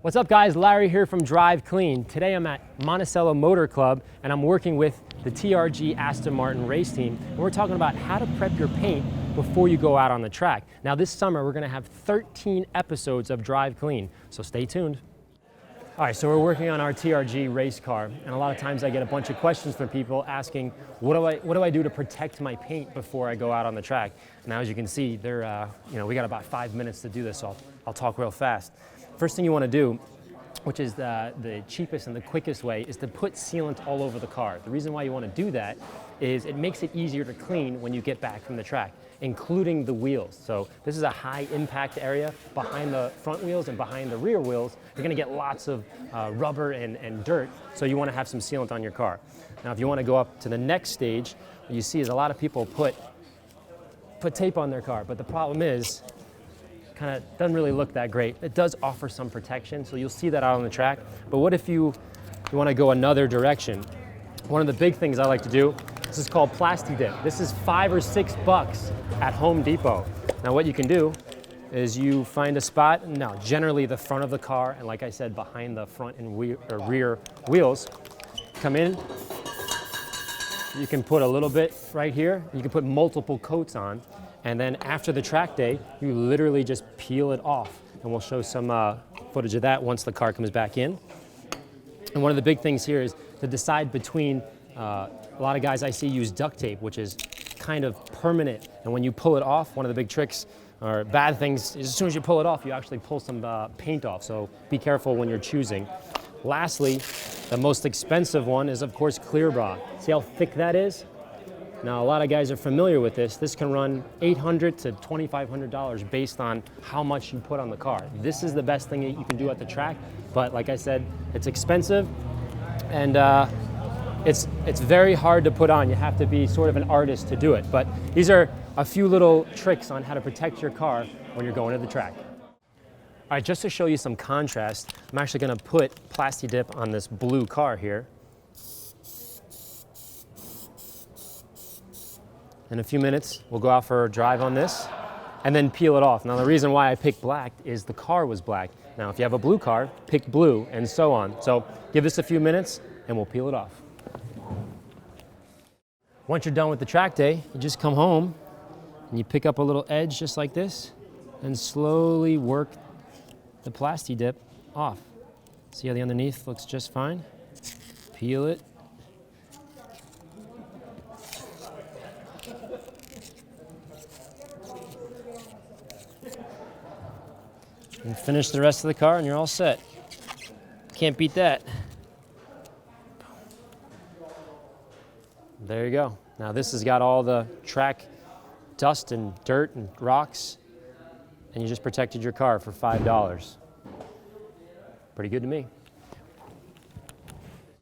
What's up guys, Larry here from Drive Clean. Today I'm at Monticello Motor Club and I'm working with the TRG Aston Martin race team. And we're talking about how to prep your paint before you go out on the track. Now this summer we're gonna have 13 episodes of Drive Clean, so stay tuned. All right, so we're working on our TRG race car, and a lot of times I get a bunch of questions from people asking, what do I do to protect my paint before I go out on the track? Now, as you can see, we got about 5 minutes to do this, so I'll talk real fast. First thing you want to do, which is the cheapest and the quickest way, is to put sealant all over the car. The reason why you want to do that is it makes it easier to clean when you get back from the track, including the wheels. So this is a high impact area behind the front wheels and behind the rear wheels. You're going to get lots of rubber and dirt, so you want to have some sealant on your car. Now if you want to go up to the next stage, what you see is a lot of people put tape on their car, but the problem is kind of doesn't really look that great. It does offer some protection, so you'll see that out on the track. But what if you want to go another direction? One of the big things I like to do, this is called Plasti Dip. This is $5 or $6 at Home Depot. Now what you can do is you find a spot, now generally the front of the car, and like I said, behind the front and rear wheels, come in. You can put a little bit right here. You can put multiple coats on. And then after the track day, you literally just peel it off. And we'll show some footage of that once the car comes back in. And one of the big things here is to decide between, a lot of guys I see use duct tape, which is kind of permanent. And when you pull it off, one of the big tricks or bad things is as soon as you pull it off, you actually pull some paint off. So be careful when you're choosing. Lastly, the most expensive one is of course clear bra. See how thick that is? Now, a lot of guys are familiar with this. This can run $800 to $2,500 based on how much you put on the car. This is the best thing that you can do at the track, but like I said, it's expensive and it's very hard to put on. You have to be sort of an artist to do it, but these are a few little tricks on how to protect your car when you're going to the track. All right, just to show you some contrast, I'm actually gonna put Plasti Dip on this blue car here. In a few minutes, we'll go out for a drive on this and then peel it off. Now, the reason why I picked black is the car was black. Now, if you have a blue car, pick blue and so on. So give this a few minutes and we'll peel it off. Once you're done with the track day, you just come home and you pick up a little edge just like this and slowly work the Plasti Dip off. See how the underneath looks just fine? Peel it. And finish the rest of the car and you're all set. Can't beat that. There you go. Now this has got all the track dust and dirt and rocks, and you just protected your car for $5. Pretty good to me.